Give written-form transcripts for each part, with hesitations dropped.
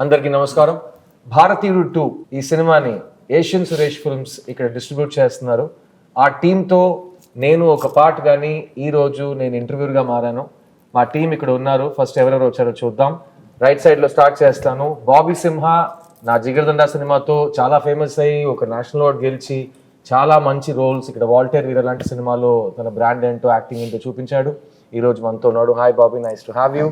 అందరికీ నమస్కారం. భారతీయుడు 2 ఈ సినిమాని ఏషియన్ సురేష్ ఫిల్మ్స్ ఇక్కడ డిస్ట్రిబ్యూట్ చేస్తున్నారు. ఆ టీంతో నేను ఒక పార్ట్ కానీ ఈరోజు నేను ఇంటర్వ్యూగా మారాను. మా టీం ఇక్కడ ఉన్నారు. ఫస్ట్ ఎవరెవరు వచ్చారో చూద్దాం. రైట్ సైడ్లో స్టార్ట్ చేస్తాను. బాబీ సింహ నా జిగర్దండా సినిమాతో చాలా ఫేమస్ అయ్యి ఒక నేషనల్ అవార్డ్ గెలిచి చాలా మంచి రోల్స్ ఇక్కడ వాల్టర్ వీర లాంటి సినిమాలో తన బ్రాండ్ ఏంటో యాక్టింగ్ ఏంటో చూపించాడు. ఈ రోజు మనతో ఉన్నాడు. Hi Bobby, nice to have you.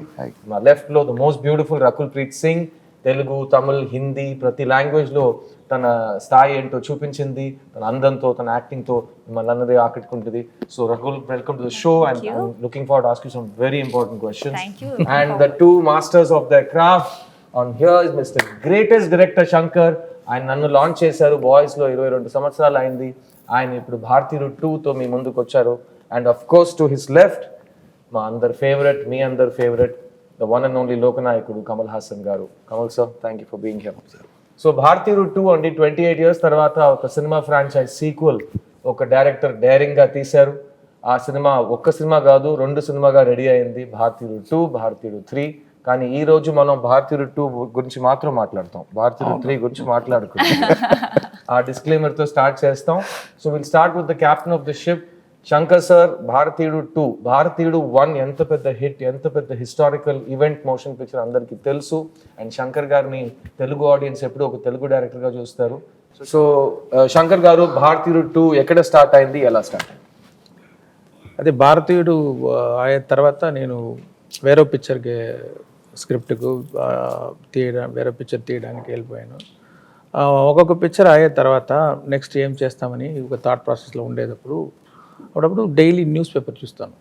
మా లెఫ్ట్ లో the most beautiful Rakul Preet Singh, Telugu, Tamil, Hindi ప్రతి లాంగ్వేజ్ లో తన స్థాయి ఏంటో చూపించింది. తన అందంతో, తన యాక్టింగ్ తో మిమ్మల్ని అన్నది ఆకట్టుకుంటుంది. So Rakul, welcome to the show and I'm looking forward to ask you some very important questions. And the two masters of the craft on here is mister greatest director Shankar. ఆయన నన్ను లాంచ్ చేశారు boys లో 22 సంవత్సరాలు అయింది. ఆయన ఇప్పుడు భారతీయుడు 2తో మీ ముందుకు వచ్చారు. And of course to his left మా అందరి ఫేవరెట్, మీ అందరి favourite, the one and only లోకనాయకుడు Kamal Haasan garu. Kamal sir, thank you for being here. So Bharateeyudu 2 అండి 28 years తర్వాత ఒక సినిమా ఫ్రాంచైజ్ సీక్వెల్ ఒక డైరెక్టర్ డైరింగ్ గా తీశారు. ఆ సినిమా ఒక్క సినిమా కాదు, 2 సినిమాగా రెడీ అయింది. భారతీయుడు 2, భారతీయుడు 3. కానీ ఈ రోజు మనం భారతీయుడు 2 గురించి మాత్రం మాట్లాడతాం, భారతీయుడు 3 గురించి మాట్లాడుకుంటాం. ఆ డిస్క్లైమర్ తో స్టార్ట్ చేస్తాం. So will start with the captain of the ship Shankar sir. భారతీయుడు 2, భారతీయుడు 1 ఎంత పెద్ద హిట్, ఎంత పెద్ద హిస్టారికల్ ఈవెంట్ మోషన్ పిక్చర్ అందరికీ తెలుసు. అండ్ శంకర్ గారిని తెలుగు ఆడియన్స్ ఎప్పుడు ఒక తెలుగు డైరెక్టర్ గా చూస్తారు. సో శంకర్ గారు, భారతీయుడు 2 ఎక్కడ స్టార్ట్ అయింది, ఎలా స్టార్ట్ అయింది? అదే భారతీయుడు అయిన తర్వాత నేను వేరే పిక్చర్కి స్క్రిప్ట్కు వేరే పిక్చర్ తీయడానికి వెళ్ళిపోయాను. ఒక్కొక్క పిక్చర్ అయిన తర్వాత నెక్స్ట్ ఏం చేస్తామని ఒక థాట్ ప్రాసెస్లో ఉండేటప్పుడు అప్పుడప్పుడు డైలీ న్యూస్ పేపర్ చూస్తాను.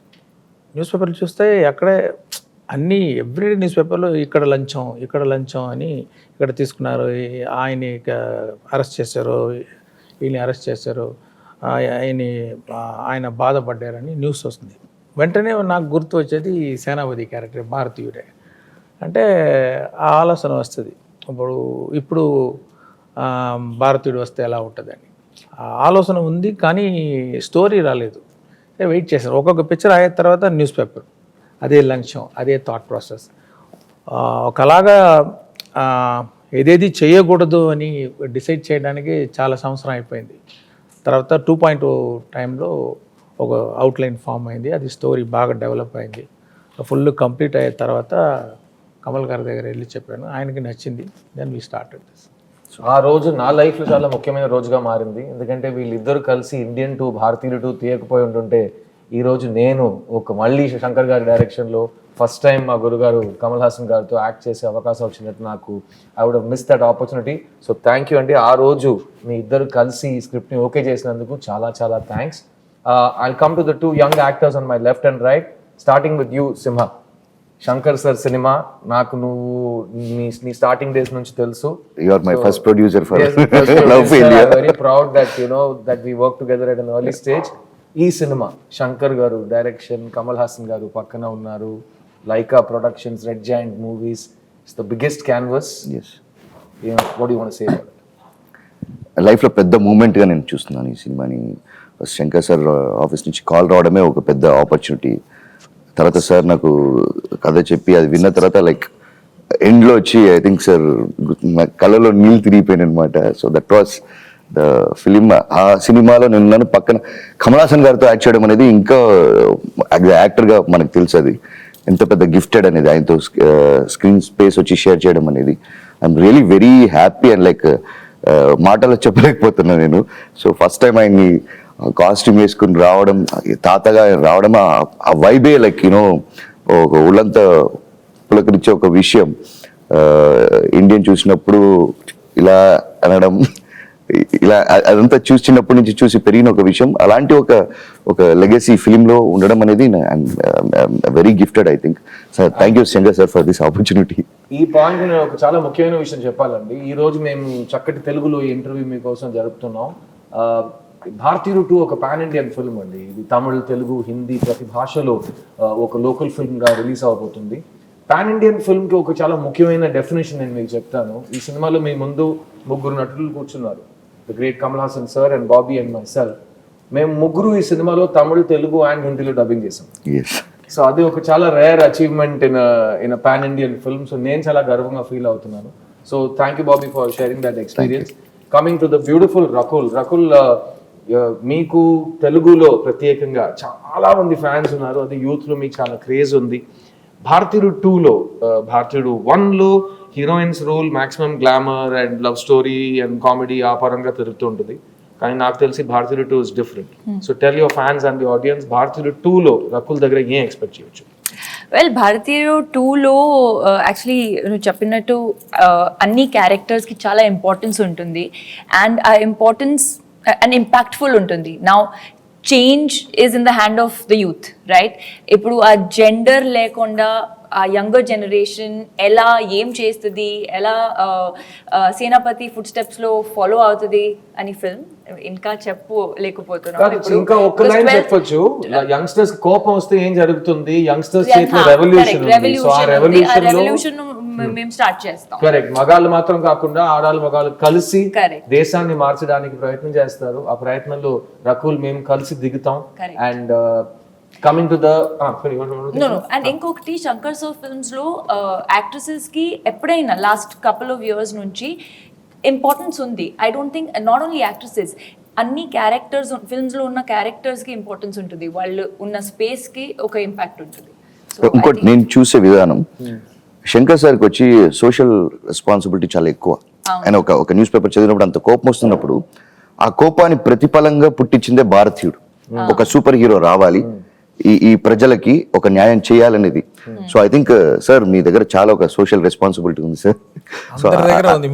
న్యూస్ పేపర్లు చూస్తే అక్కడే అన్నీ ఎవ్రీడే న్యూస్ పేపర్లో ఇక్కడ లంచం అని ఇక్కడ తీసుకున్నారు, ఆయన్ని అరెస్ట్ చేశారు, వీళ్ళని అరెస్ట్ చేశారు, ఆయన బాధపడ్డారని న్యూస్ వస్తుంది. వెంటనే నాకు గుర్తు వచ్చేది సేనాపతి క్యారెక్టర్ భారతీయుడే. అంటే ఆ ఆలోచన వస్తుంది, ఇప్పుడు భారతీయుడు వస్తే ఎలా ఉంటుందని ఆలోచన ఉంది. కానీ స్టోరీ రాలేదు. వెయిట్ చేశాను. ఒక్కొక్క పిక్చర్ అయిన తర్వాత న్యూస్ పేపర్, అదే లంచం, అదే థాట్ ప్రాసెస్. ఒకలాగా ఏదేది చేయకూడదు అని డిసైడ్ చేయడానికి చాలా సంవత్సరం అయిపోయింది. తర్వాత 2.0 టైంలో ఒక అవుట్లైన్ ఫామ్ అయింది. అది స్టోరీ బాగా డెవలప్ అయింది. ఫుల్ కంప్లీట్ అయిన తర్వాత కమల్ గారి దగ్గర వెళ్ళి చెప్పాను, ఆయనకి నచ్చింది. Then we started this. ఆ రోజు నా లైఫ్లో చాలా ముఖ్యమైన రోజుగా మారింది. ఎందుకంటే వీళ్ళిద్దరు కలిసి ఇండియన్ 2, భారతీయుడు 2 తీయకపోయి ఉంటుంటే ఈరోజు నేను మళ్ళీ శంకర్ గారి డైరెక్షన్లో ఫస్ట్ టైం మా గురుగారు కమల్ హాసన్ గారితో యాక్ట్ చేసే అవకాశం వచ్చినట్టు నాకు I would miss that opportunity. So thank you అండి. ఆ రోజు మీ ఇద్దరు కలిసి ఈ స్క్రిప్ట్ని ఓకే చేసినందుకు చాలా చాలా thanks. I'll come to the 2 young actors on my left and right, starting with you, Simha. Shankar sir cinema నాకు నువ్వు నీ స్టార్టింగ్ డేస్ నుంచి తెలుసు. You are my first producer for Love India. I'm very proud that that we work together at an early stage. ఈ సినిమా Shankar garu direction, Kamal Haasan garu పక్కన ఉన్నారు, Lyca productions, red giant movies, it's the biggest canvas. yes, what do you want to say about it? లైఫ్లో పెద్ద మూమెంట్గా నేను చూస్తున్నాను ఈ సినిమాని. ఫస్ట్ శంకర్ సార్ ఆఫీస్ నుంచి కాల్ రావడమే ఒక పెద్ద ఆపర్చునిటీ. తర్వాత సార్ నాకు కథ చెప్పి అది విన్న తర్వాత లైక్ ఎండ్లో వచ్చి ఐ థింక్ సార్ నా కళ్ళలో నీళ్ళు తిరిగిపోయాను అనమాట. So that was the film. ఆ సినిమాలో నేను పక్కన కమల్ హాసన్ గారితో యాక్ట్ చేయడం అనేది ఇంకా యాక్టర్గా మనకు తెలుసు అది ఎంత పెద్ద గిఫ్టెడ్ అనేది. ఆయనతో స్క్రీన్ స్పేస్ వచ్చి షేర్ చేయడం అనేది I'm really very happy and like మాటలో చెప్పలేకపోతున్నా నేను. సో ఫస్ట్ టైం ఆయన్ని కాస్ట్యూమ్ వేసుకుని రావడం, తాతగా రావడం, ఆ వైబే లైక్ ఒక ఒళ్ళంతా పులకరించే ఒక విషయం. ఇండియన్ చూసినప్పుడు ఇలా అనడం, ఇలా అదంతా చూసినప్పటి నుంచి చూసి పెరిగిన ఒక విషయం. అలాంటి ఒక లెగసీ ఫిలింలో ఉండడం అనేది very gifted I think. Sir thank you Shankar sir for this opportunity. ఈ పాయింట్ నేను ఒక చాలా ముఖ్యమైన విషయం చెప్పాలండి. ఈ రోజు మేము చక్కటి తెలుగులో ఈ ఇంటర్వ్యూ మీకోసం జరుపుతున్నాం. భారతీయుడు 2 ఒక పాన్ ఇండియన్ ఫిల్మ్ అండి. ఇది తమిళ్, తెలుగు, హిందీ ప్రతి భాషలో ఒక లోకల్ ఫిల్మ్ గా రిలీజ్ అవబోతుంది. పాన్ ఇండియన్ ఫిల్మ్ కి ఒక చాలా ముఖ్యమైన డెఫినేషన్ నేను మీకు చెప్తాను. ఈ సినిమాలో మీ ముందు 3 నటులు కూర్చున్నారు, the great Kamal Haasan sir and Bobby and my self. మేము 3 ఈ సినిమాలో తమిళ్, తెలుగు అండ్ హిందీలో డబ్బింగ్ చేసాం. సో అది ఒక చాలా rare achievement in pan Indian film. So నేను చాలా గర్వంగా ఫీల్ అవుతున్నాను. So thank you Bobby for sharing that experience. Coming to the beautiful Rakul. మీకు తెలుగులో ప్రత్యేకంగా చాలా మంది ఫ్యాన్స్ ఉన్నారు, అది యూత్లో మీకు చాలా క్రేజ్ ఉంది. భారతీయుడు 2లో భారతీయుడు 1లో heroines role maximum glamour and love story and comedy ఆ పరంగా తిరుగుతూ ఉంటుంది. కానీ నాకు తెలిసి Bharateeyudu 2 is different. So tell your fans and the audience, Bharateeyudu 2లో రకుల్ దగ్గర ఏం ఎక్స్పెక్ట్ చేయొచ్చు? వెల్, భారతీయుడు 2లో యాక్చువల్లీ నువ్వు చెప్పినట్టు అన్ని క్యారెక్టర్స్కి చాలా ఇంపార్టెన్స్ ఉంటుంది అండ్ ఆ ఇంపార్టెన్స్ అండ్ ఇంపాక్ట్ఫుల్ ఉంటుంది. Now change is in the hand of the youth, right? ఇప్పుడు ఆ జెండర్ లేకుండా ఆ యంగర్ జనరేషన్ ఎలా ఏం చేస్తుంది, ఎలా సేనాపతి ఫుడ్ స్టెప్స్లో ఫాలో అవుతుంది అని ఫిల్మ్ ఇంకా ఇంకా ఒక్క లైన్ చెప్పొచ్చు. యంగ్స్టర్స్ కోపం వస్తే ఏం జరుగుతుంది, యంగ్స్టర్స్ చేతిలో రెవల్యూషన్ ఉంది. సో ఆ రెవల్యూషన్ మేము స్టార్ట్ చేస్తాం. కరెక్ట్. మగాళ్ళు మాత్రం కాకుండా ఆడాళ్ళు మగాళ్ళు కలిసి దేశాన్ని మార్చడానికి ప్రయత్నం చేస్తారు. ఆ ప్రయత్నంలో రకుల్ మేము కలిసి దిగుతాం. And coming to the and ఇంకొకటి శంకర్ సార్ ఫిల్మ్స్ లో యాక్ట్రెసెస్ కి ఎప్పుడైనా లాస్ట్ కపుల్ ఆఫ్ ఇయర్స్ నుంచి ఇంపార్టెన్స్ ఉంది. I don't think not only actresses, అన్ని క్యారెక్టర్స్ ఫిల్మ్స్ లో ఉన్న క్యారెక్టర్స్ కి ఇంపార్టెన్స్ ఉంటుంది. వాళ్ళు ఉన్న స్పేస్ కి ఒక ఇంపాక్ట్ ఉంటుంది. ఇంకోటి నేను చూసే విధానం, శంకర్ సార్కి వచ్చి సోషల్ రెస్పాన్సిబిలిటీ చాలా ఎక్కువ. ఆయన ఒక న్యూస్ పేపర్ చదివినప్పుడు అంత కోపం వస్తున్నప్పుడు ఆ కోపాన్ని ప్రతిఫలంగా పుట్టించిందే భారతీయుడు. ఒక సూపర్ హీరో రావాలి, ఈ ప్రజలకి ఒక న్యాయం చేయాలనేది. సో ఐ థింక్ సార్ మీ దగ్గర చాలా ఒక సోషల్ రెస్పాన్సిబిలిటీ ఉంది సార్. సో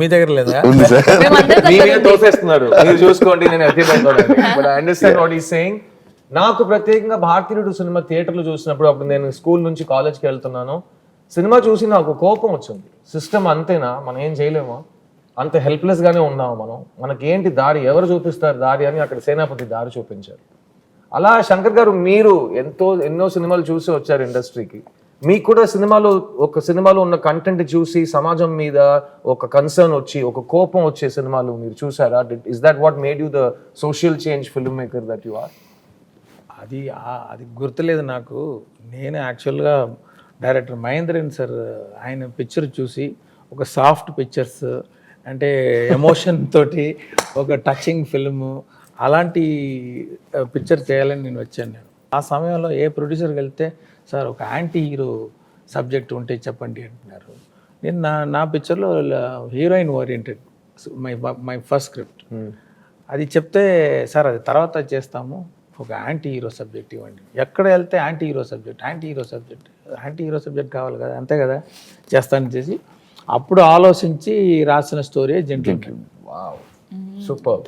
మీ దగ్గర లేదా? ఉంది సార్. తోసేస్తున్నారు, మీరు చూసుకోండి. నేను అండర్స్టాండ్ వాట్ ఈస్ సేయింగ్. నాకు ప్రత్యేకంగా భారతీయుడు సినిమా థియేటర్లో చూసినప్పుడు, అప్పుడు నేను స్కూల్ నుంచి కాలేజ్కి వెళ్తున్నాను, సినిమా చూసి నాకు కోపం వచ్చింది. సిస్టమ్ అంతేనా, మనం ఏం చేయలేమా, అంత హెల్ప్లెస్ గానే ఉన్నాము మనం, మనకేంటి దారి, ఎవరు చూపిస్తారు దారి అని అక్కడ సేనాపతి దారి చూపించారు. అలా శంకర్ గారు మీరు ఎన్నో సినిమాలు చూసి వచ్చారు ఇండస్ట్రీకి. మీకు కూడా సినిమాలో ఉన్న కంటెంట్ చూసి సమాజం మీద ఒక కన్సర్న్ వచ్చి, ఒక కోపం వచ్చే సినిమాలు మీరు చూసారా? Is that what made you the social change film maker that you are? అది గుర్తులేదు నాకు. నేను యాక్చువల్గా డైరెక్టర్ మహేంద్రన్ సార్ ఆయన పిక్చర్ చూసి, ఒక సాఫ్ట్ పిక్చర్స్ అంటే ఎమోషన్ తోటి ఒక టచింగ్ ఫిల్ము అలాంటి పిక్చర్ చేయాలని నేను వచ్చాను. ఆ సమయంలో ఏ ప్రొడ్యూసర్కి వెళ్తే సార్ ఒక యాంటీ హీరో సబ్జెక్ట్ ఉంటే చెప్పండి అంటున్నారు. నేను నా పిక్చర్లో heroine oriented my first script. అది చెప్తే సార్ అది తర్వాత చేస్తాము, ఒక యాంటీ హీరో సబ్జెక్ట్ ఇవ్వండి. ఎక్కడ వెళ్తే యాంటీ హీరో సబ్జెక్ట్ కావాలి కదా, అంతే కదా, చేస్తాను చేసి అప్పుడు ఆలోచించి రాసిన story gentlemen. Wow, super.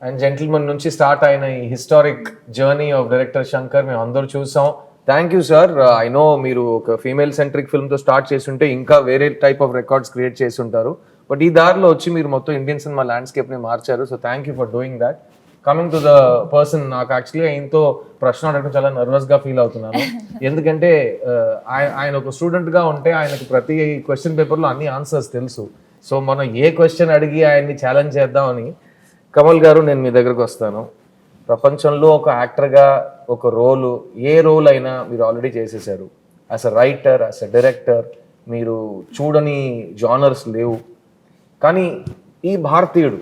And gentlemen నుంచి స్టార్ట్ అయిన ఈ historic journey of director Shankar మేము అందరూ చూసాం. Thank you sir. I know మీరు ఒక ఫీమేల్ సెంట్రిక్ ఫిల్మ్తో స్టార్ట్ చేస్తుంటే ఇంకా వేరే టైప్ ఆఫ్ రికార్డ్స్ క్రియేట్ చేసి ఉంటారు. బట్ ఈ దారిలో వచ్చి మీరు మొత్తం ఇండియన్ సినిమా ల్యాండ్స్కేప్ని మార్చారు. So thank you for doing that. Coming to the person, నాకు యాక్చువల్గా ఆయనతో ప్రశ్న అడగడం చాలా నర్వస్గా ఫీల్ అవుతున్నాను. ఎందుకంటే ఆయన ఒక స్టూడెంట్గా ఉంటే ఆయనకు ప్రతి క్వశ్చన్ పేపర్లో అన్ని ఆన్సర్స్ తెలుసు. సో మనం ఏ క్వశ్చన్ అడిగి ఆయన్ని ఛాలెంజ్ చేద్దామని, కమల్ గారు నేను మీ దగ్గరకు వస్తాను. ప్రపంచంలో ఒక యాక్టర్గా ఒక ఏ రోల్ అయినా మీరు ఆల్రెడీ చేసేసారు. As a writer, as a director మీరు చూడని జానర్స్ లేవు. కానీ ఈ భారతీయుడు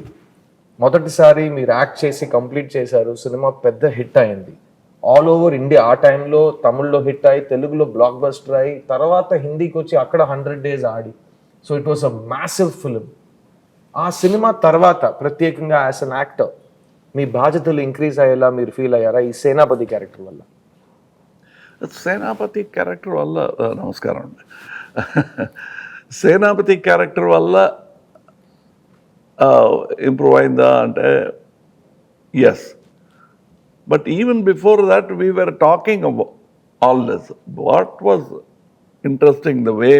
మొదటిసారి మీరు యాక్ట్ చేసి కంప్లీట్ చేశారు. సినిమా పెద్ద హిట్ అయింది ఆల్ ఓవర్ ఇండియా. ఆ టైంలో తమిళ్లో హిట్ అయ్యి, తెలుగులో బ్లాక్ బస్టర్ అయ్యి, తర్వాత హిందీకి వచ్చి అక్కడ 100 days Audi. So it was a massive film. ఆ సినిమా తర్వాత ప్రత్యేకంగా యాజ్ అన్ యాక్టర్ మీ బాధ్యతలు ఇంక్రీజ్ అయ్యేలా మీరు ఫీల్ అయ్యారా ఈ సేనాపతి క్యారెక్టర్ వల్ల? సేనాపతి క్యారెక్టర్ వల్ల నమస్కారం అండి. సేనాపతి క్యారెక్టర్ వల్ల ఇంప్రూవ్ అయిందా అంటే yes. But even before that we were talking about all this. What was interesting the way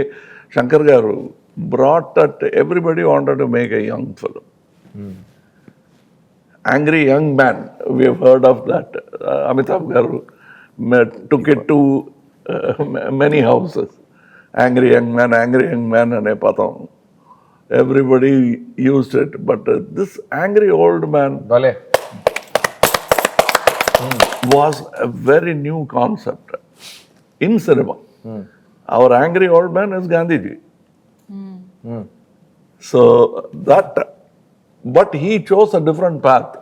Shankar garu brought that everybody wanted to make a young film. Angry Young Man, we have heard of that. Amitabh garu took it to many houses. Angry Young Man ane padam. Everybody used it, but this angry old man was a very new concept in cinema. Our angry old man is Gandhiji. So that but he chose a different path.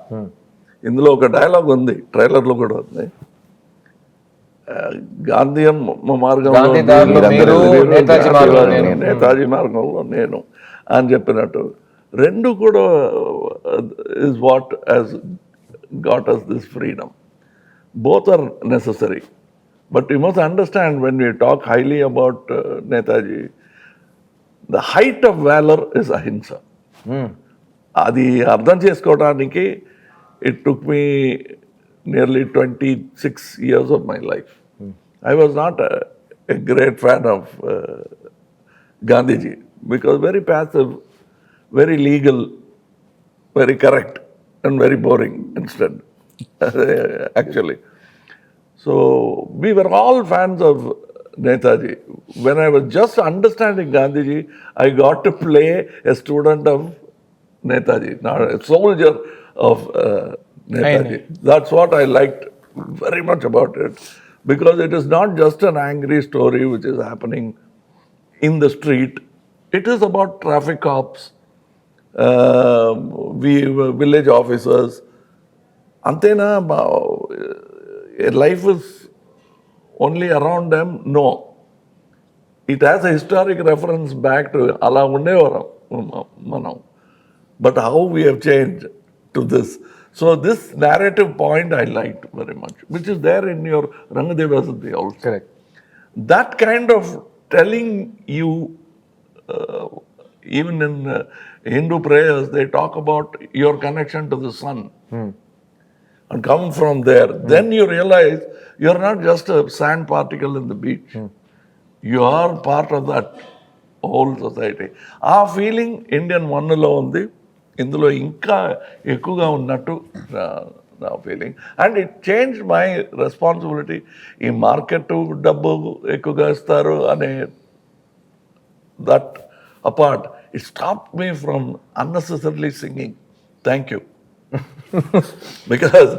ఇందులో ఒక dialogue ఉంది, ట్రైలర్లో కూడా ఉంది. గాంధీయం మార్గంలో గాంధీ దారిలో మీరు, నేతాజీ మార్గంలో నేను. నేతాజీ మార్గంలో నేను అని చెప్పినట్టు రెండు కూడా is what has got us this freedom. Both are necessary. But you must understand, when we talk highly about Netaji, the height of valor is ahimsa. అది అర్థం చేసుకోవడానికి it took me nearly 26 years of my life. I was not a great fan of Gandhiji because very passive, very legal, very correct and very boring instead. Actually. So we were all fans of Netaji. When I was just understanding Gandhiji, I got to play a student of Netaji, not a soldier of Netaji. That's what I liked very much about it, because it is not just an angry story which is happening in the street. It is about traffic cops, village officers. Antena, life is only around them? No. It has a historic reference back to ala undevaram manam. But how we have changed to this. So this narrative point I liked very much, which is there in your Rangadevasati also. Correct. That kind of telling you, even in Hindu prayers, they talk about your connection to the sun. And come from there, then you realize you're not just a sand particle in the beach. You are part of that whole society. ఆ feeling Indian వన్లో ఉంది, ఇందులో ఇంకా ఎక్కువగా ఉన్నట్టు నా feeling. And it change my responsibility. ఈ market డబ్బు ఎక్కువగా ఇస్తారు అనే that apart, it stop me from unnecessarily singing. Thank you. Because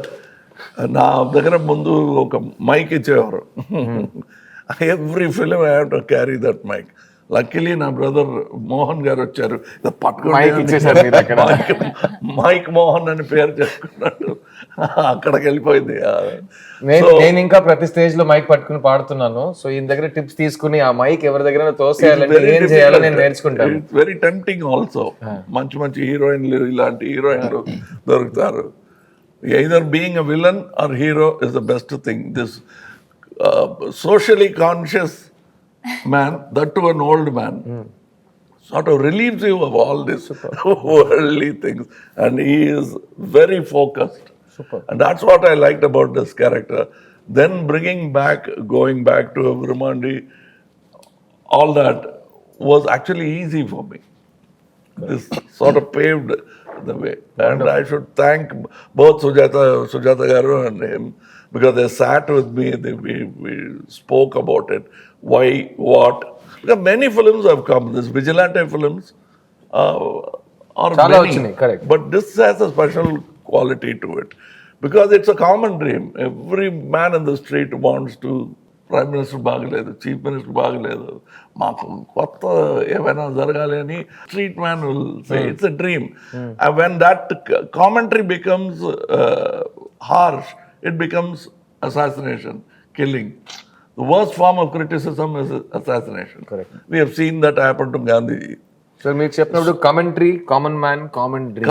నా దగ్గర ముందు ఒక మైక్ ఇచ్చేవారు. Every film I have to carry that mic. Luckily నా బ్రదర్ మోహన్ గారు వచ్చారు, Mic ఇచ్చేశారు మీ దగ్గర. మైక్ మోహన్ అని పేరు చెప్పుకున్నట్టు అక్కడికి వెళ్ళిపోయింది. నేను ఇంకా ప్రతి స్టేజ్ లో మైక్ పట్టుకుని పాడుతున్నాను. సో ఈయన దగ్గర టిప్స్ తీసుకుని ఆ మైక్ ఎవరి దగ్గర తోసేయాలంటే ఏం చేయాలో నేను నేర్చుకుంటాను. It's very tempting also. మంచి మంచి హీరోయిన్లు, ఇలాంటి హీరోయిన్లు దొరుకుతారు. Either being a villain or hero is the best thing. This socially conscious man, that to an old man, sort of relieves you of all this worldly things, and he is very focused. Super. And that's what I liked about this character. Then going back to Brahmandi, all that was actually easy for me. This sort of paved the way. And I should thank both Sujata Garu and him, because they sat with me, we spoke about it, why, what. Because many films have come, these vigilante films are Chala many, vachinayi, correct. but this has a special quality to it, because it's a common dream. Every man in the street wants to, Prime Minister బాగలేదు, Chief Minister బాగలేదు, మాకు కొత్త ఏమైనా జరగాలి అని street man will say it's a dream. And when that commentary becomes harsh, it becomes assassination, killing. The worst form of criticism is assassination. Correct. We have seen that happen to Gandhiji. So మీరు చెప్పినప్పుడు commentary, common man, common dream.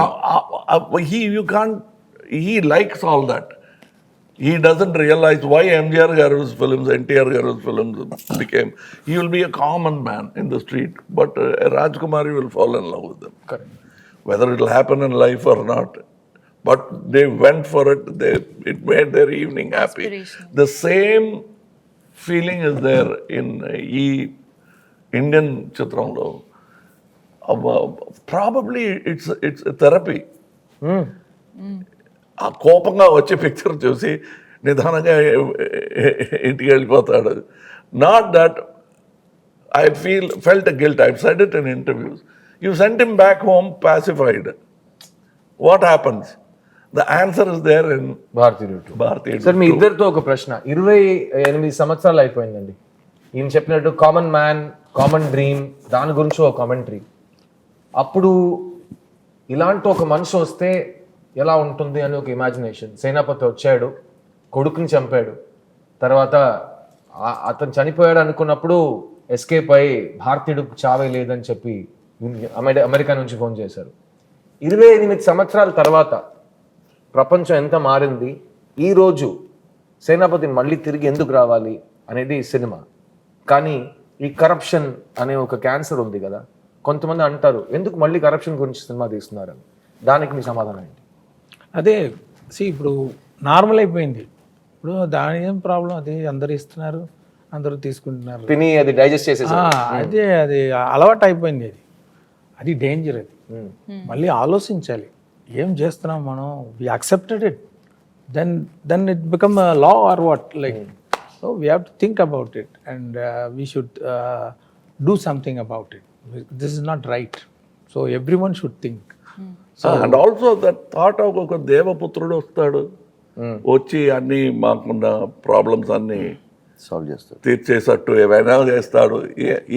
He likes all that. He doesn't realize why MGR Garu's films, NTR Garu's films became. He will be a common man in the street, but Rajkumari will fall in love with them. Correct. Whether it will happen in life or not. But they went for it. It made their evening happy. Inspirational. The same feeling is there in Indian Chitramlo. Probably it's a therapy. ఆ కోపంగా వచ్చే picture చూసి నిదానంగా ఇంటికి వెళ్ళిపోతాడు. Not that I felt a guilt. I've said it in interviews. You sent him back home pacified. What happens? The answer is there in భారతీయుడు. Bharati. Sir మీ ఇద్దరితో ఒక ప్రశ్న. 28 సంవత్సరాలు అయిపోయిందండి. ఈయన చెప్పినట్టు కామన్ మ్యాన్, కామన్ డ్రీమ్, దాని గురించి ఒక కామెంటరీ. అప్పుడు ఇలాంటి ఒక మనిషి వస్తే ఎలా ఉంటుంది అని ఒక ఇమాజినేషన్. సేనాపతి వచ్చాడు, కొడుకుని చంపాడు, తర్వాత అతను చనిపోయాడు అనుకున్నప్పుడు ఎస్కేప్ అయ్యి భారతీయుడికి చావే లేదని చెప్పి అమెరికా నుంచి ఫోన్ చేశారు. 28 సంవత్సరాల తర్వాత ప్రపంచం ఎంత మారింది, ఈరోజు సేనాపతి మళ్ళీ తిరిగి ఎందుకు రావాలి అనేది సినిమా. కానీ ఈ కరప్షన్ అనే ఒక క్యాన్సర్ ఉంది కదా, కొంతమంది అంటారు ఎందుకు మళ్ళీ కరప్షన్ గురించి సినిమా తీస్తున్నారని. దానికి మీ సమాధానం ఏంటి? అదే ఇప్పుడు నార్మల్ అయిపోయింది. ఇప్పుడు దాని ఏం ప్రాబ్లం, అది అందరు ఇస్తున్నారు, అందరూ తీసుకుంటున్నారు, తిని అది డైజెస్ట్ చేసేసారు. అదే అది అలవాటు అయిపోయింది. అది డేంజర్. అది మళ్ళీ ఆలోచించాలి, ఏం చేస్తున్నాం మనం. We accepted it, then it become law or what, like so we have to think about it and we should do something about it. This is not right, so everyone should think. And also that thought of ఒక దేవపుత్రుడు వస్తాడు, వచ్చి అన్ని మాకున్న problems అన్ని solve చేస్తారు. తీర్చేసట్టు ఏమైనా చేస్తాడు.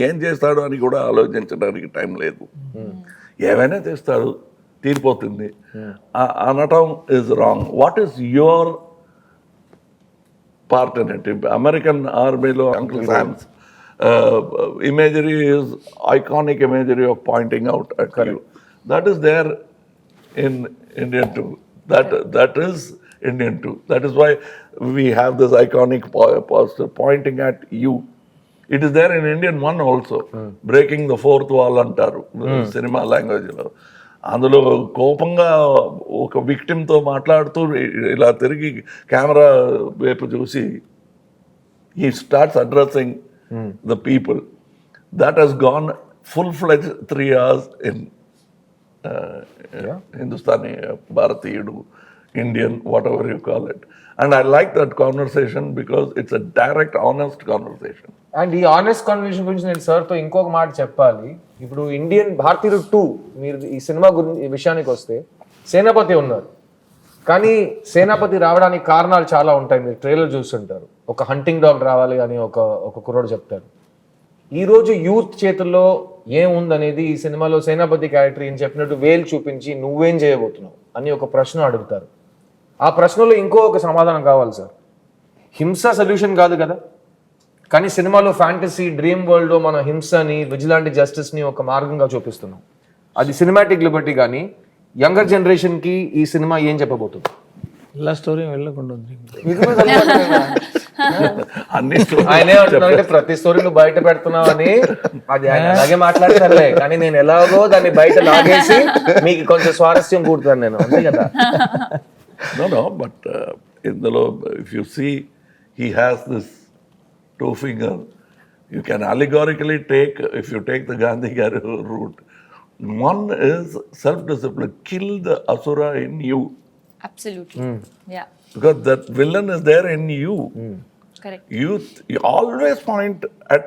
ఏం చేస్తాడు అని కూడా ఆలోచించడానికి టైం లేదు. ఏమైనా చేస్తాడు, తీరిపోతుంది అనటం is wrong. What is your part in it? American ఆర్మీలో uncle శామ్స్ imagery is iconic imagery of pointing out at you. That is there in Indian too. That is Indian too. That is why we have this iconic poster pointing at you. It is there in Indian one also. Breaking the fourth wall antaru cinema language lo. అందులో కోపంగా ఒక విక్టిమ్తో మాట్లాడుతూ ఇలా తిరిగి camera వైపు చూసి he starts addressing the people. That has gone full-fledged 3 hours in Hindustani, Bharatiyudu, Indian, whatever you call it. And I like that conversation because it's a direct, honest conversation. And ఈ honest conversation గురించి నేను సార్తో ఇంకొక మాట చెప్పాలి. ఇప్పుడు Indian భారతీయుడు 2 మీరు ఈ సినిమా గురించి ఈ విషయానికి వస్తే సేనాపతి ఉన్నారు, కానీ సేనాపతి రావడానికి కారణాలు చాలా ఉంటాయి. మీరు ట్రైలర్ చూస్తుంటారు, ఒక హంటింగ్ డాగ్ రావాలి అని ఒక కుర్రోడు చెప్తారు. ఈరోజు యూత్ చేతుల్లో ఏముందనేది ఈ సినిమాలో సేనాపతి క్యారెక్టర్ ఏం చెప్పినట్టు వేలు చూపించి నువ్వేం చేయబోతున్నావు అని ఒక ప్రశ్న అడుగుతారు. ఆ ప్రశ్నలో ఇంకో ఒక సమాధానం కావాలి సార్. హింస సొల్యూషన్ కాదు కదా, కానీ సినిమాలో ఫ్యాంటసీ డ్రీమ్ వరల్డ్లో మన హింసని, విజిలాంటి జస్టిస్ని ఒక మార్గంగా చూపిస్తున్నాం. అది సినిమాటిక్ లిబర్టీ. కానీ యంగర్ జనరేషన్కి ఈ సినిమా ఏం చెప్పబోతుంది? ఇలా స్టోరీ వెళ్ళకుండా ఉంది. అన్ని ఆయనే అంటున్నారంటే ప్రతి స్టోరీ నువ్వు బయట పెడుతున్నావు అని. అది ఆయన అలాగే మాట్లాడతారులే, కానీ నేను ఎలాగో దాన్ని బయట లాగేసి మీకు కొంచెం స్వారస్యం కూడుతాను నేను, అంతే కదా. No, but ఇందులో if you see, he has this 2 finger. You can allegorically take, if you take the Gandhi route, one is self-discipline. Kill the asura in you. Absolutely. Yeah. Because that villain is there in you. Correct. You always point at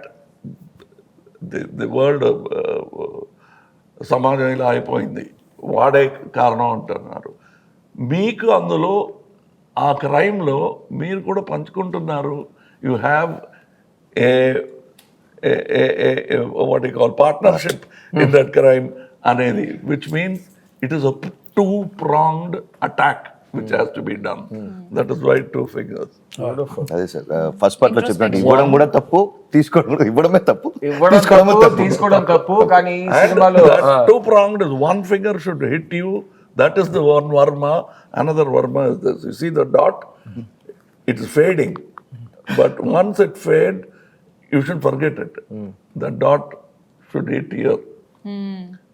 the world of సమాజం ఇలా అయిపోయింది, వాడే కారణం అంటున్నారు. మీకు అందులో ఆ క్రైమ్లో మీరు కూడా పంచుకుంటున్నారు. You have what you call partnership in that crime అనేది, which means it is a 2-pronged attack which has to be done. That is why 2 fingers. అదే సార్, ఫస్ట్ పార్ట్ లో చెప్పినట్టు ఇవ్వడం కూడా తప్పు, ఇవ్వడమే తప్పు, తీసుకోవడం తప్పు. కానీ ఈ And సినిమాలో that 2-pronged is one finger should hit you. That is the one Varma. Another Varma is this. You see the dot? It is fading. But once it fades, you should forget it. The dot should hit here.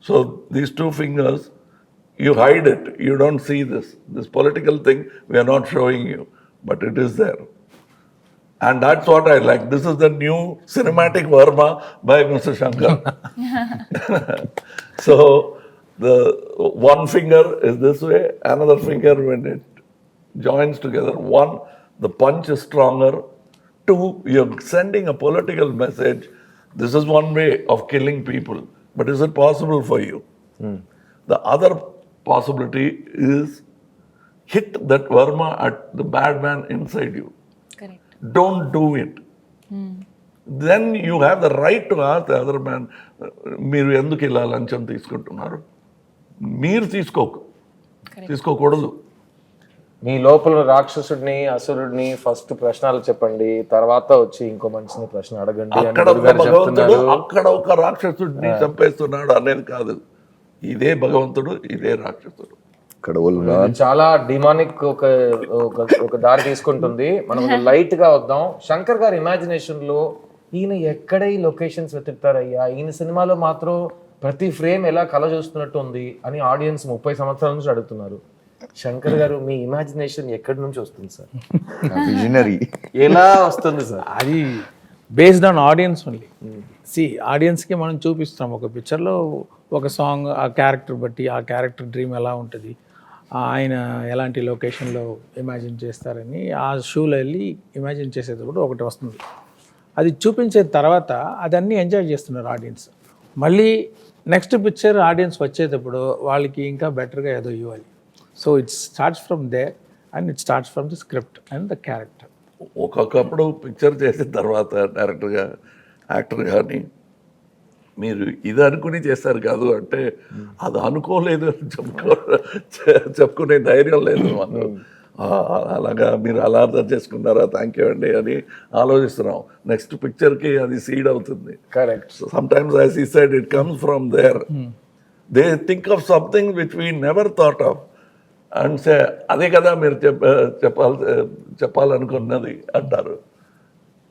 So these 2 fingers, you hide it. You don't see this. This political thing, we are not showing you. But it is there. And that's what I like. This is the new cinematic Varma by Mr. Shankar. So the one finger is this way, another finger when it joins together. 1, the punch is stronger. 2, you're sending a political message. This is one way of killing people. But is it possible for you? The other possibility is hit that Varma at the bad man inside you. Correct. Don't do it. then you have the right to ask the other man, మీరు ఎందుకు ఇలా లంచం తీసుకుంటున్నారు? మీరు తీసుకోకూడదు. మీ లోపల రాక్షసుడిని అసురుడిని first ప్రశ్నలు చెప్పండి, తర్వాత వచ్చి ఇంకో మనిషిని ప్రశ్న అడగండి అని అక్కడ గురుగారు చెప్తున్నారు. అక్కడ ఒక రాక్షసుడిని చంపేస్తున్నాడు అనేది కాదు. ఇదే భగవంతుడు, ఇదే రాక్షసుడు. ఇక్కడ వాళ్ళు ఇది చాలా డిమానిక్ ఒక దారి తీసుకుంటుంది. మనం లైట్ గా వద్దాం. శంకర్ గారి ఇమాజినేషన్ లో ఈయన ఎక్కడ ఈ లొకేషన్స్ వెతుకుతారయ్యా, ఈయన సినిమాలో మాత్రం ప్రతి ఫ్రేమ్ ఎలా కళ చూస్తున్నట్టు ఉంది అని ఆడియన్స్ 30 సంవత్సరాల నుంచి అడుగుతున్నారు. శంకర్ గారు, మీ ఇమాజినేషన్ ఎక్కడి నుంచి వస్తుంది సార్? విజనరీ. ఎలా వస్తుంది సార్? అది బేస్డ్ ఆన్ ఆడియన్స్ ఓన్లీ. ఆడియన్స్కి మనం చూపిస్తాం ఒక పిక్చర్లో ఒక సాంగ్, ఆ క్యారెక్టర్ బట్టి ఆ క్యారెక్టర్ డ్రీమ్ ఎలా ఉంటుంది, ఆయన ఎలాంటి లొకేషన్లో ఇమాజిన్ చేస్తారని ఆ షూలో వెళ్ళి ఇమాజిన్ చేసేటప్పుడు ఒకటి వస్తుంది. అది చూపించిన తర్వాత అదన్నీ ఎంజాయ్ చేస్తున్నారు ఆడియన్స్. మళ్ళీ నెక్స్ట్ పిక్చర్ ఆడియన్స్ వచ్చేటప్పుడు వాళ్ళకి ఇంకా బెటర్గా ఏదో ఇవ్వాలి. So it starts from there and it starts from the script and the character. ఒక్కొక్కప్పుడు పిక్చర్ చేసిన తర్వాత డైరెక్టర్గా, యాక్టర్ కానీ మీరు ఇది అనుకుని చేస్తారు కాదు అంటే అది అనుకోలేదు అని చెప్పుకునే ధైర్యం లేదు మాకు. అలాగా మీరు అలా అర్థం చేసుకున్నారా, థ్యాంక్ యూ అండి అని ఆలోచిస్తున్నాం. నెక్స్ట్ పిక్చర్కి అది సీడ్ అవుతుంది. Correct. Sometimes as he said it comes from there. They think of something which we never thought of and say అదే కదా మీరు చెప్పాలనుకున్నది అంటారు.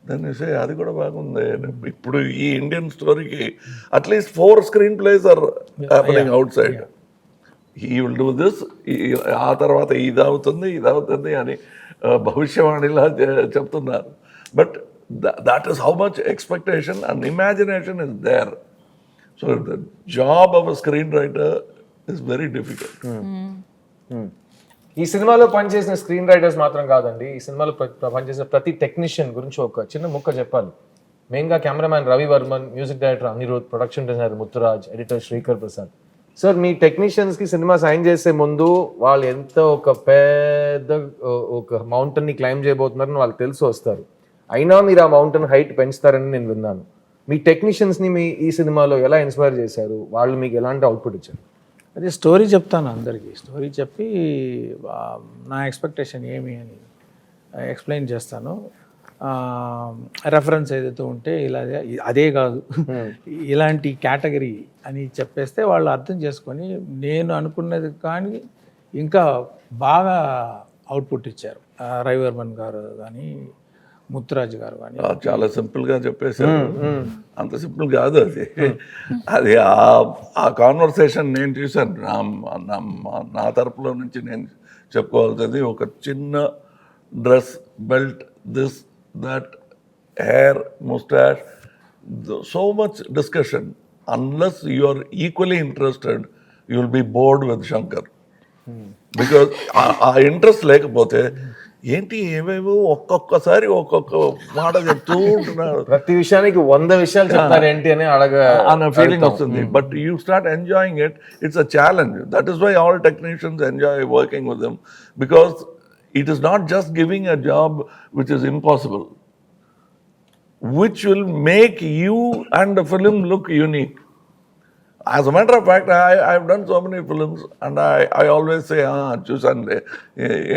దాన్ని సే అది కూడా బాగుంది. ఇప్పుడు ఈ ఇండియన్ స్టోరీకి at least 4 screen plays are happening outside. He will do this, ఆ తర్వాత ఇది అవుతుంది అని భవిష్యవాణిలా చెప్తున్నారు. But that is how much expectation and imagination is there. So the job of a screenwriter is very difficult. ఈ సినిమాలో పనిచేసిన స్క్రీన్ రైటర్స్ మాత్రం కాదండి, ఈ సినిమాలో పనిచేసిన ప్రతి టెక్నీషియన్ గురించి ఒక చిన్న ముక్క చెప్పాలి. మెయిన్గా cameraman Ravi Varman, music director Anirudh, production designer Muthuraj, editor Sreekar Prasad. Sir, మీ టెక్నీషియన్స్కి సినిమా సైన్ చేసే ముందు వాళ్ళు ఎంత ఒక పెద్ద ఒక మౌంటైన్ని క్లైమ్ చేయబోతున్నారని వాళ్ళకి తెలిసి వస్తారు. అయినా మీరు ఆ మౌంటైన్ హైట్ పెంచుతారని నేను విన్నాను. మీ టెక్నీషియన్స్ని మీ ఈ సినిమాలో ఎలా ఇన్స్పైర్ చేశారు? వాళ్ళు మీకు ఎలాంటి అవుట్పుట్ ఇచ్చారు? అదే స్టోరీ చెప్తాను అందరికీ. స్టోరీ చెప్పి నా ఎక్స్పెక్టేషన్ ఏమి అని ఎక్స్ప్లెయిన్ చేస్తాను. రెఫరెన్స్ ఏదైతే ఉంటే ఇలా అదే కాదు ఇలాంటి కేటగిరీ అని చెప్పేస్తే వాళ్ళు అర్థం చేసుకొని నేను అనుకున్నది కానీ ఇంకా బాగా అవుట్పుట్ ఇచ్చారు. రవివర్మన్ గారు కానీ ముత్తురాజు గారు కానీ. చాలా సింపుల్గా చెప్పేశారు. అంత సింపుల్ కాదు అది. అది ఆ కాన్వర్సేషన్ నేను చూశాను. నా తరపులో నుంచి నేను చెప్పుకోవాల్సింది ఒక చిన్న dress, belt, this that, hair, mustache, so much discussion. Unless you are equally interested, you will be bored with Shankar. Because ఆ ఇంట్రెస్ట్ లేకపోతే ఏంటి ఏమేమో ఒక్కొక్కసారి ఒక్కొక్క మాట చెప్తూ ఉంటున్నారు. ప్రతి విషయానికి 100 విషయాలు చెప్తారు ఏంటి అని అన్న ఫీలింగ్ వస్తుంది. But you start enjoying it. It's a challenge. That is why all technicians enjoy working with them, because it is not just giving a job which is impossible, which will make you and the film look unique. As a matter of fact, I have done so many films and I always say, చూసండి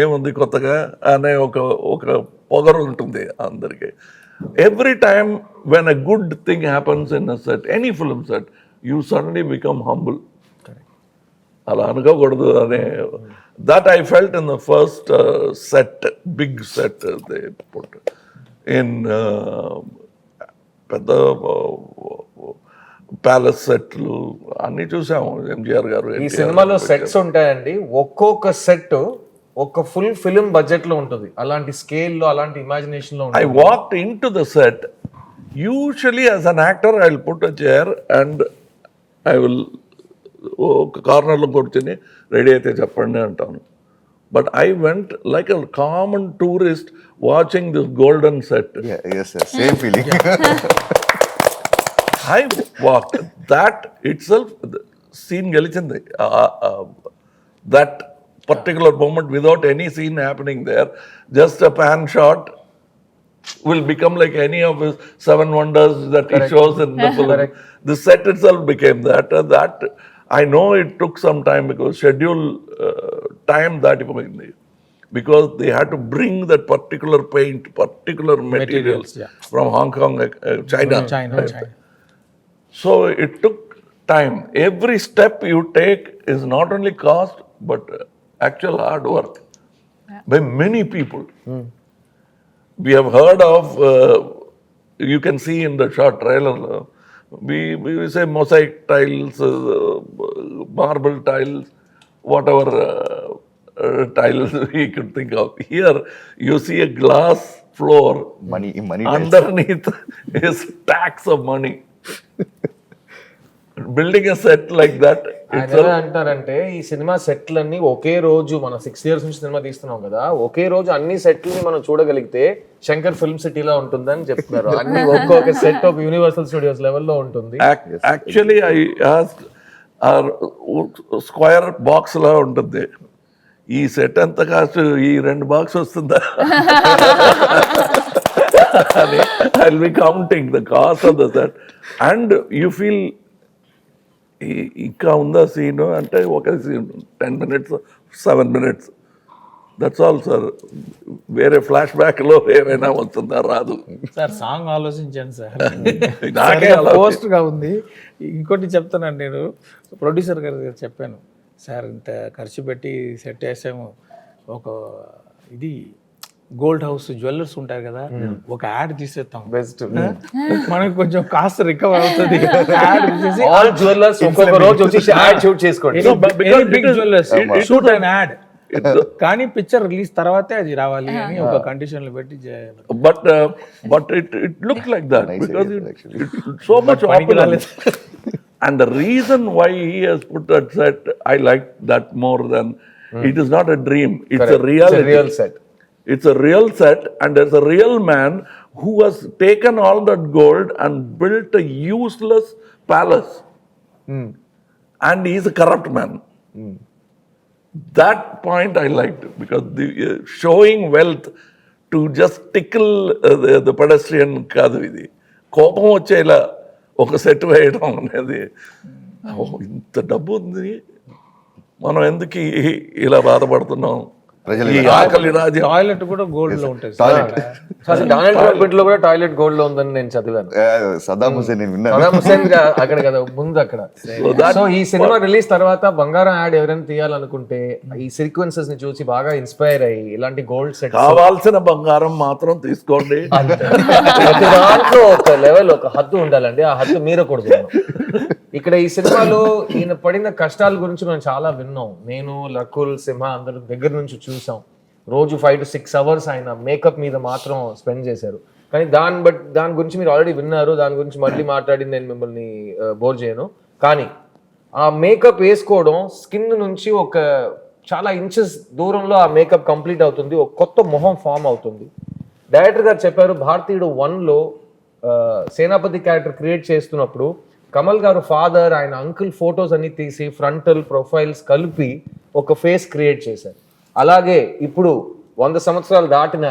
ఏముంది కొత్తగా అనే ఒక పొగరు ఉంటుంది అందరికీ. Every time when a good thing happens in a set, any film set, you suddenly become humble. అలా అనుకోకూడదు అనే that I felt in the first set, big set they put in పెద్ద ప్యాలెస్ సెట్లు అన్ని చూసాము. ఎంజిఆర్ గారు ఈ సినిమాలో సెట్స్ ఉంటాయండి. ఒక్కొక్క సెట్ ఒక ఫుల్ ఫిల్మ్ బడ్జెట్ లో ఉంటుంది. అలాంటి స్కేల్ లో, అలాంటి ఇమాజినేషన్ లో. I walked into the set. Usually as an actor I will put a chair and I will ఒక కార్నర్లో కూర్చొని రెడీ అయితే చెప్పండి అంటాను. But I went like a common tourist watching this golden set. Same feeling. I walk that itself scene గెలిచింది. That particular moment without any scene happening there, just a pan shot will become like any of his seven wonders that he shows in the film. The set itself became that. That I know it took some time because schedule time that because they had to bring that particular paint, particular materials yeah. from Hong Kong, China. China. So it took time. Every step you take is not only cost but actual hard work by many people. We have heard of, you can see in the short trailer, we say mosaic tiles, marble tiles, whatever tiles we could think of. Here you see a glass floor. Money Underneath is stacks of money. Building a set like that. ఆయన ఎలా అంటారంటే ఈ cinema సెట్లన్నీ ఒకే రోజు మనం 6 years నుంచి cinema తీస్తున్నాం కదా, ఒకే రోజు అన్ని సెట్లని మనం చూడగలిగితే శంకర్ ఫిల్మ్ సిటీలో ఉంటుందని చెప్తున్నారు. అన్ని ఒక్కొక్క సెట్ ఒక యూనివర్సల్ స్టూడియోస్ లెవెల్లో ఉంటుంది. Actually, I asked square box లా ఉంటుంది. ఈ సెట్ ఎంత కాస్ట్, ఈ 2 బాక్స్ వస్తుందా అని I'll be counting the cost of the set. And you feel ఇంకా ఉందా సీన్ అంటే ఒక scene 10 minutes, 7 minutes, that's all sir. వేరే ఫ్లాష్ బ్యాక్ లో ఏమైనా వస్తుందా, రాదు సార్. సాంగ్ ఆలోచించాను సార్, నాకే అలా పోస్ట్ గా ఉంది. ఇంకోటి చెప్తానండి, నేను ప్రొడ్యూసర్ గారు చెప్పాను, సార్ ఇంత ఖర్చు పెట్టి సెట్ వేసాము, ఒక ఇది గోల్డ్ హౌస్ జ్యువెలర్స్ ఉంటారు కదా, ఒక యాడ్ తీసేస్తాం, బెస్ట్ మనకి కొంచెం కాస్ట్ రికవర్ అవుతుంది. యాడ్ తీసేసి ఆల్ జ్యువెలర్స్ ఒక్కొక్క రోజు వచ్చి యాడ్ షూట్ చేసుకోండి. Big jewellers shoot and ad, కానీ పిక్చర్ రిలీజ్ తర్వాతే అది రావాలి అని ఒక కండిషన్లు పెట్టి చేయాలి. But it looked like that because it's so much opulence. And the reason why he has put that set, I like that more than it is not a dream. It's a reality. It's a real set. It's a real set, and there's a real man who has taken all that gold and built a useless palace. And he's a corrupt man. That point I liked because the showing wealth to just tickle the pedestrian కాదు ఇది. కోపం వచ్చేలా ఒక set వేయడం అనేది, ఇంత డబ్బు ఉంది, మనం ఎందుకు ఇలా బాధపడుతున్నాం, ఈ ఆకలి రాజ్యం. టాయిలెట్ కూడా గోల్డ్ లో ఉంటుంది. అసలు డొనాల్డ్ ట్రంప్ ఇంట్లో కూడా టాయిలెట్ గోల్డ్ లో ఉందని నేను చదివాను. సదాం హుసేన్ నేను విన్నాను. సదాం హుసేన్ అక్కడ కదా ముందు అక్కడ. సో ఈ సినిమా రిలీజ్ తర్వాత బంగారం యాడ్ ఎవరైనా తీయాలనుకుంటే ఈ సీక్వెన్సెస్ ని చూసి బాగా ఇన్స్పైర్ అయ్యి ఇలాంటి గోల్డ్ సెట్ కావాల్సిన బంగారం మాత్రం తీసుకోండి. ప్రతి దాంట్లో ఒక లెవెల్, ఒక హద్దు ఉండాలండి, ఆ హద్దు మీరకూడదు. ఇక్కడ ఈ సినిమాలో ఈయన పడిన కష్టాల గురించి మనం చాలా విన్నాం. నేను, లకుల్, సింహ అందరూ దగ్గర నుంచి చూసాం. రోజు 5 to 6 hours ఆయన మేకప్ మీద మాత్రం స్పెండ్ చేశారు. కానీ దాని గురించి మీరు ఆల్రెడీ విన్నారు, దాని గురించి మళ్ళీ మాట్లాడి నేను మిమ్మల్ని బోర్ చేయను. కానీ ఆ మేకప్ వేసుకోవడం స్కిన్ నుంచి ఒక చాలా ఇంచెస్ దూరంలో ఆ మేకప్ కంప్లీట్ అవుతుంది, ఒక కొత్త మొహం ఫామ్ అవుతుంది. డైరెక్టర్ గారు చెప్పారు, భారతీయుడు 1లో సేనాపతి క్యారెక్టర్ క్రియేట్ చేస్తున్నప్పుడు కమల్ గారు ఫాదర్, ఆయన అంకుల్ ఫొటోస్ అన్ని తీసి ఫ్రంటల్ ప్రొఫైల్స్ కలిపి ఒక ఫేస్ క్రియేట్ చేశారు. అలాగే ఇప్పుడు 100 సంవత్సరాలు దాటిన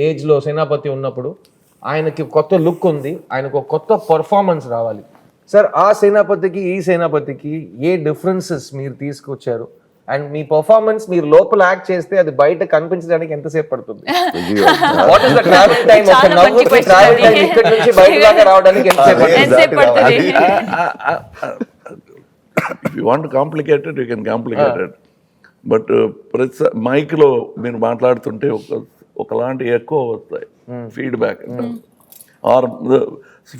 ఏజ్లో సేనాపతి ఉన్నప్పుడు ఆయనకి కొత్త లుక్ ఉంది, ఆయనకు ఒక కొత్త పర్ఫార్మెన్స్ రావాలి. సార్, ఆ సేనాపతికి ఈ సేనాపతికి ఏ డిఫరెన్సెస్ మీరు తీసుకొచ్చారు? అండ్ మీ పర్ఫార్మెన్స్ మీరు లోపల యాక్ట్ చేస్తే అది బయట కనిపించడానికి ఎంతసేపు పడుతుంది? What is the travel time? ఒక నవ్వుకి ట్రావెల్ టైం ఇక్కడ నుంచి బయట దాకా రావడానికి ఎంతసేపు పడుతుంది? If you want to complicate it, you can complicate it. But మైక్లో మీరు మాట్లాడుతుంటే ఒకలాంటి ఎక్కువ వస్తాయి feedback. Are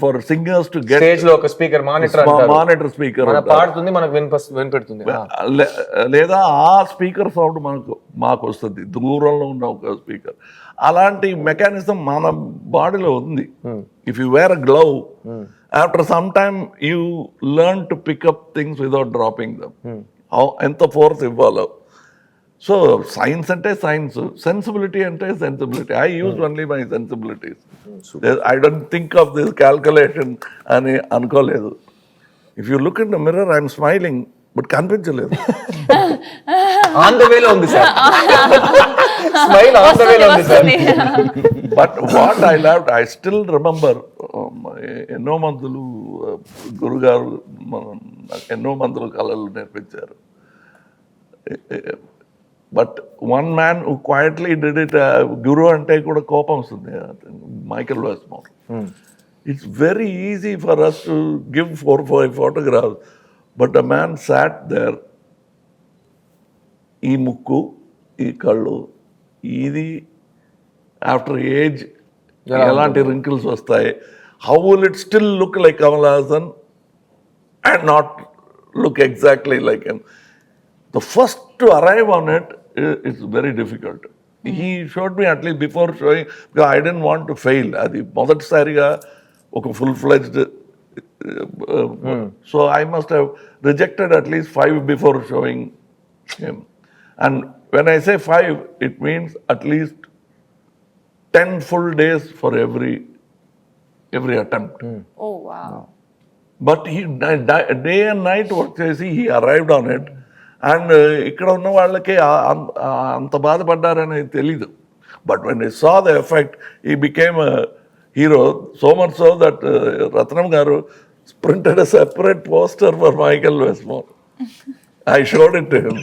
for singers to get stage లో ఒక స్పీకర్ మానిటర్ స్పీకర్ పాడుతుంది, మనకు వినిపెడుతుంది, లేదా ఆ స్పీకర్ సౌండ్ మాకు వస్తుంది, దూరంలో ఉన్న ఒక స్పీకర్. అలాంటి మెకానిజం మన బాడీలో ఉంది. If you wear a glove, after some time you learn to pick up things without dropping them. ఎంత ఫోర్స్ ఇవ్వాలో. సో సైన్స్ అంటే సైన్స్, సెన్సిబిలిటీ అంటే sensibility. I use only my sensibilities. I don't think of this calculation అని అనుకోలేదు. If you look in the mirror, I'm smiling, but కనిపించలేదు. On the వేలో ఉంది sir, smile on the వేలో ఉంది sir. But what I love, I still remember, ఎన్నో మందులు గురుగారు నాకు ఎన్నో మందులు కళలు నేర్పించారు. But one man who quietly did it, గురు అంటే కూడా కోపం వస్తుంది, Michael Westmore. It's very easy for us to give 4-5 photographs, but the man sat there, ఈ ముక్కు, ఈ కళ్ళు, ఇది ఆఫ్టర్ ఏజ్ ఎలాంటి రింకిల్స్ వస్తాయి, how will it still look like Kamal Haasan and not look exactly like him. The first to arrive on it is very difficult. He showed me at least before showing, because I didn't want to fail. అది మొదటిసారిగా ఒక full-fledged, so I must have rejected at least 5 before showing him. And when I say 5, it means at least 10 full days for every attempt. Oh, wow. But he day and night work చేసి he arrived on it. And ఇక్కడ ఉన్న వాళ్ళకి అంత బాధపడ్డారని తెలీదు. But when I saw the effect, he became hero, so much so that Ratnam గారు printed a separate poster for Michael Westmore. I showed it to him.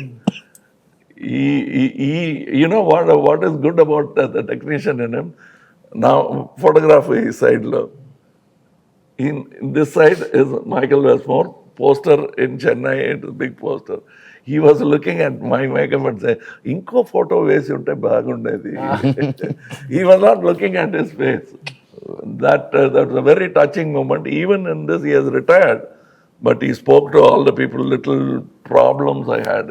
You know what is good about the technician in him? Now photography side lo, in this side is Michael Westmore poster in Chennai, it is big poster. He was looking at my makeup and say, inko photo vesi unte bagundedi. He was not looking at his face. That was a very touching moment. Even in this, he has retired, but he spoke to all the people. Little problems I had,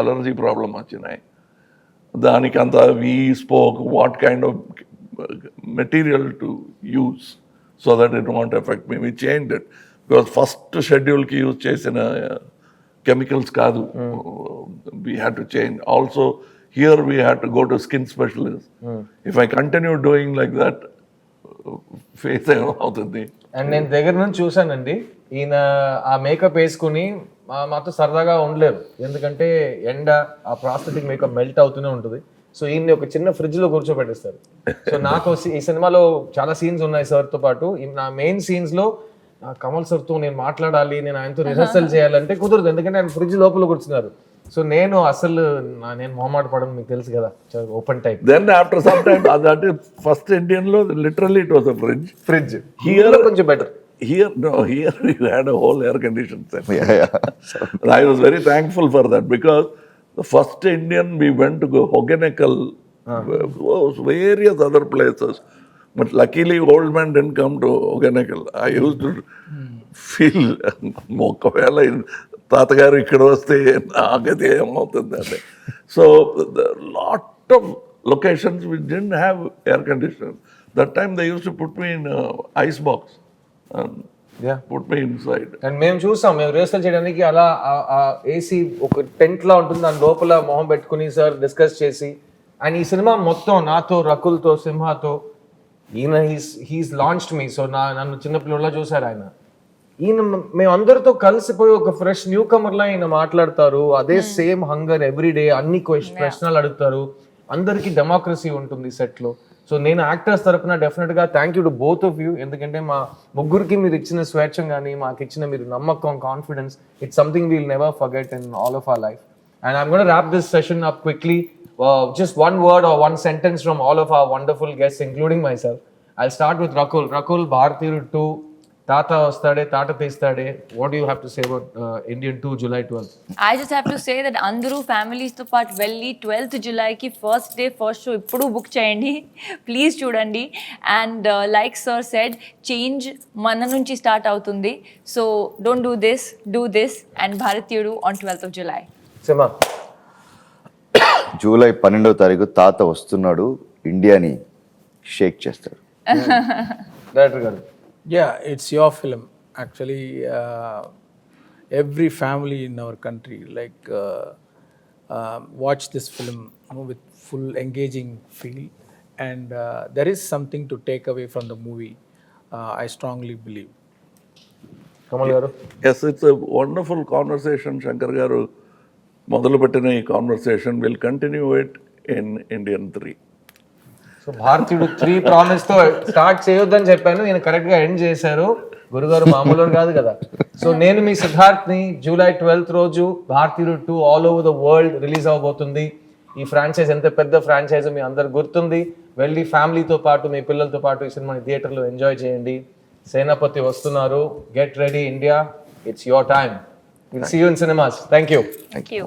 allergy problem achinai. Danikanta, we spoke what kind of material to use so that it won't affect me. We changed it because first schedule ki use chesina chemicals kaadu. We had to change. Also, here we had to go to skin specialist. If I continue doing like that, face అవుతుంది. And నేను దగ్గర నుంచి చూసానండి, ఈయన ఆ makeup వేసుకుని మాతో సరదాగా ఉండలేరు, ఎందుకంటే ఎండ ఆ ప్రాస్థెటిక్ మేకప్ మెల్ట్ అవుతూనే ఉంటుంది. సో ఈయన్ని ఒక చిన్న ఫ్రిడ్జ్ లో కూర్చోబెట్టేస్తారు. సో నాకు ఈ సినిమాలో చాలా సీన్స్ ఉన్నాయి సార్తో పాటు. నా మెయిన్ సీన్స్ లో కమల్ సార్తో నేను మాట్లాడాలి, నేను ఆయనతో రిహర్సల్ చేయాలంటే కుదరదు, ఎందుకంటే ఆయన ఫ్రిడ్జ్ లోపల కూర్చున్నారు. సో నేను అసలు నేను మొహమాట పడను, మీకు తెలుసు కదా, open type. Then after some time, that is first Indian lo, literally it was a fridge. Here కొంచెం better. Here you had a whole air conditioned set. I was very thankful for that, because the first Indian we went to go Hogeneckal, various other places. But luckily, old man didn't come to Hogeneckal. I used to feel, ఒకవేళ తాతగారు ఇక్కడ వస్తే నాకైతే ఏమవుతుందండి. So lot of locations which didn't have air conditioner. That time they use to put me in ice box, put me in side. And మేము చూసాం, మేము rehearsal చేయడానికి అలా ఏసీ ఒక టెంట్ లా ఉంటుంది, దాని లోపల మొహం పెట్టుకుని సార్ డిస్కస్ చేసి. అండ్ ఈ సినిమా మొత్తం నాతో, రకుల్తో, సింహాతో, ఈయన హీస్ లాంచ్డ్ మీ. సో నన్ను చిన్నపిల్లలా చూసారు ఆయన. ఈయన మేము అందరితో కలిసిపోయి ఒక ఫ్రెష్ న్యూ కమర్ లా ఈయన మాట్లాడతారు. అదే సేమ్ హంగర్ ఎవ్రీ డే, అన్ని ప్రశ్నలు అడుగుతారు. అందరికీ డెమోక్రసీ ఉంటుంది సెట్ లో. సో నేను యాక్టర్స్ తరపున డెఫినెట్ గా thank you to both of you, ఎందుకంటే మా ముగ్గురికి మీరు ఇచ్చిన స్వేచ్ఛం కానీ, మాకు ఇచ్చిన మీరు నమ్మకం, confidence, it's something we'll never forget in all of our life. And I'm gonna wrap this session up quickly. Just one word or one sentence from all of our wonderful guests, including myself. I'll start with Rakul. Rakul, Bharatiyaru 2, Tata Vastade, Tata Teestade. What do you have to say about Indian 2, July 12th? I just have to say that అందరూ ఫ్యామిలీస్తో పాటు వెళ్ళి 12th జులైకి first day first show ఇప్పుడు book చేయండి, please చూడండి. And like sir said, change మన నుంచి స్టార్ట్ అవుతుంది. So don't do this and Bharateeyudu on 12th of July. Sima. July 12వ తారీఖు తాత వస్తున్నాడు, ఇండియాని షేక్ చేస్తాడు. Director garu. Yeah, it's your film. Actually, every family in our country watch this film with full engaging feel, and there is something to take away from the movie. I strongly believe. Kamal garu. Yes, it's a wonderful conversation. Shankar garu మొదలుపెట్టిన ఈ conversation will continue it in Indian 3. So Bharateeyudu 3 promise తో start చేయొద్దని చెప్పాను, నేను correct గా end చేశారు. గురుగారు మామూలు కాదు కదా. సో నేను మీ సిద్ధార్థ్ ని జూలై 12th రోజు Bharateeyudu 2 all over the world release అవబోతుంది. ఈ ఫ్రాంచైజ్ ఎంత పెద్ద ఫ్రాంచైజ్ మీ అందరు గుర్తుంది. వెళ్ళి ఫ్యామిలీతో పాటు మీ పిల్లలతో పాటు ఈ సినిమాని థియేటర్లో ఎంజాయ్ చేయండి. సేనాపతి వస్తున్నారు. Get ready India, it's your time. Will see you in cinemas. Thank you. Thank you.